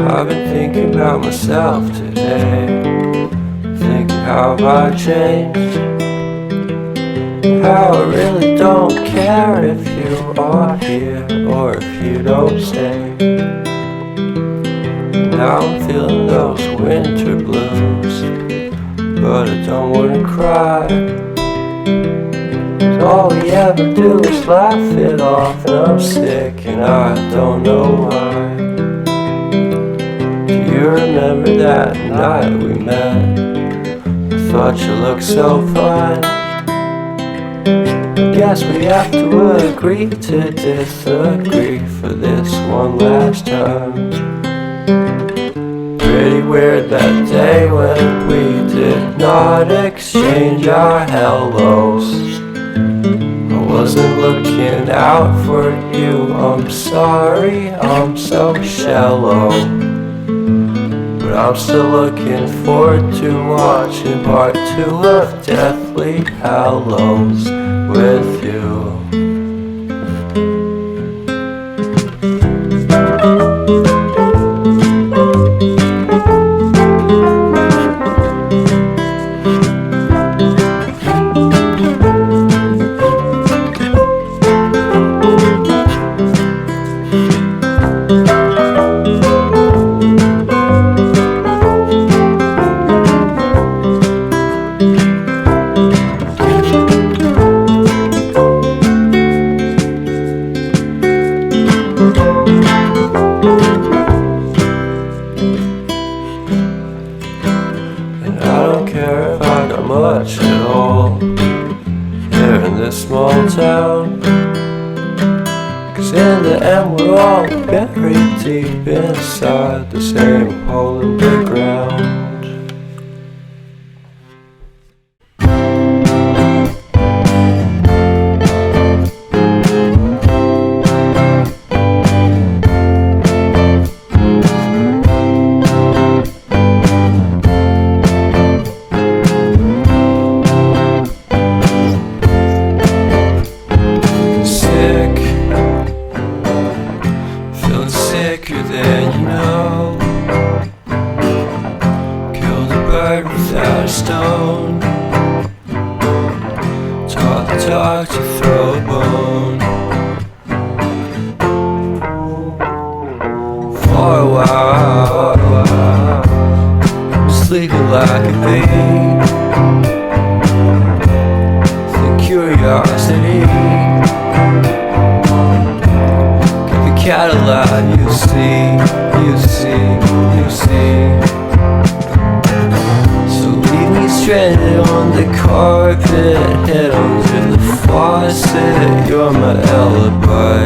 I've been thinking about myself today, thinking how I changed, how I really don't care if you are here or if you don't stay. Now I'm feeling those winter blues, but I don't wanna cry. All we ever do is laugh it off, and I'm sick and I don't know why. Do you remember that night we met? I thought you looked so fine. Guess we have to agree to disagree for this one last time. Pretty weird that day when we did not exchange our hellos. I wasn't looking out for you, I'm sorry, I'm so shallow. But I'm still looking forward to watching part 2 of Deathly Hallows with you. Much at all here in this small town, 'cause in the end we're all buried deep inside the same hole in the ground. Without a stone, talk to throw a bone. For a while, sleeping like a bee. The curiosity, keep the cat alive. You see, you see, you see. Stranded on the carpet, head under the faucet. You're my alibi.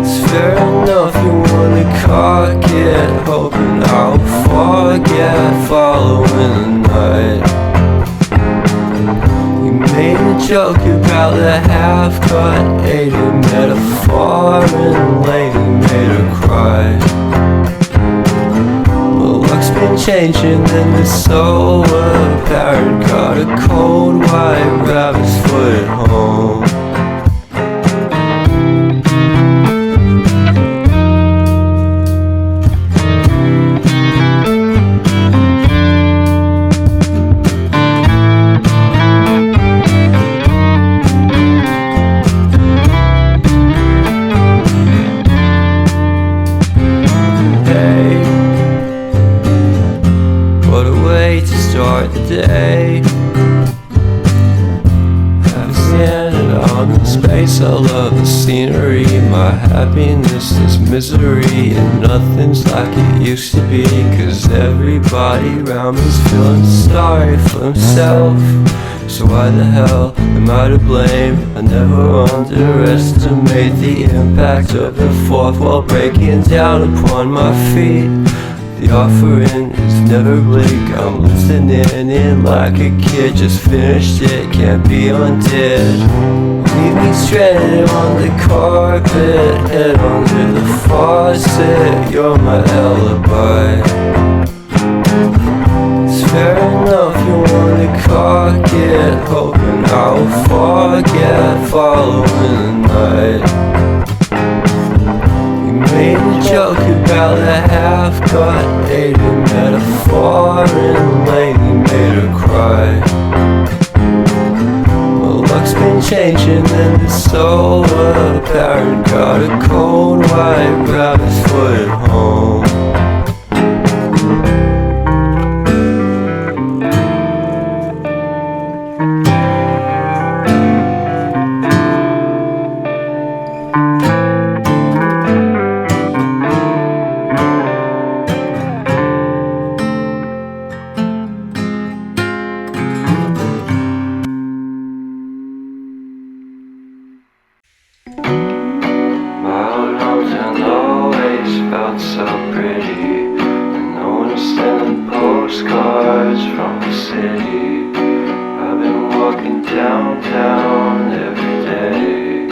It's fair enough you wanna cock it, hoping I'll forget following the night. You made a joke about the half-cut, ate a metaphor and lady made her cry. Luck's been changing and it's so apparent. Got a cold white rabbit's foot at home. To start the day, I'm standing on the space. I love the scenery. My happiness is misery, and nothing's like it used to be. 'Cause everybody around me's feeling sorry for himself. So why the hell am I to blame? I never underestimate the impact of the fourth wall breaking down upon my feet. The offering is never bleak. I'm listening in like a kid, just finished it, can't be undid. Leave me stranded on the carpet, head under the faucet. You're my alibi. It's fair enough you wanna cock it, hoping I'll forget following the night. You made a joke about about the half-cut dated metaphor and lately made her cry. Well, luck's been changing and it's so apparent. Got a cold white rabbit's foot at home. So pretty, and no one's sending postcards from the city. I've been walking downtown every day.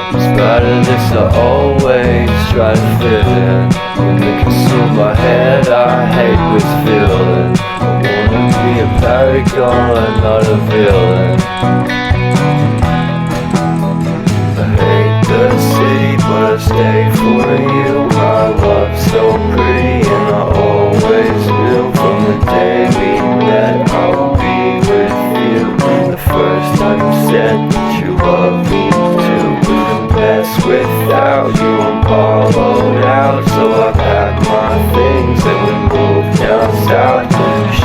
In spite of this, I always try to fit in. When they consume my head, I hate this feeling. I wanna be a paragon, not a villain. The city, but I stay for you. My love's so pretty, and I always knew from the day we met I would be with you. The first time you said that you love me too. Couldn't mess without you, I'm hollowed out. So I packed my things and we moved down south.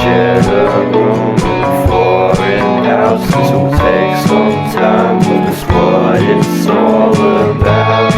Shared a room in a foreign house. This will take some time, but it's what it's all about.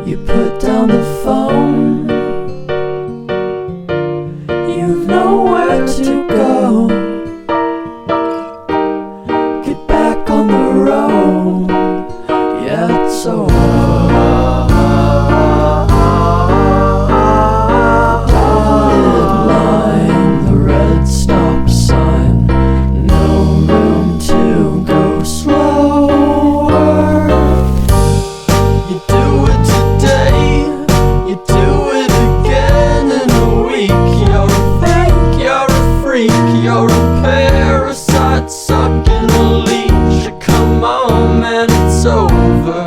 You put down the phone, you've nowhere to go. Get back on the road, yeah, it's over. Dotted line, the red stop sign, no room to go slower. You do it today, you do it again in a week. You're a fake, you're a freak, you're a parasite sucking a leech. Come on, man, it's over.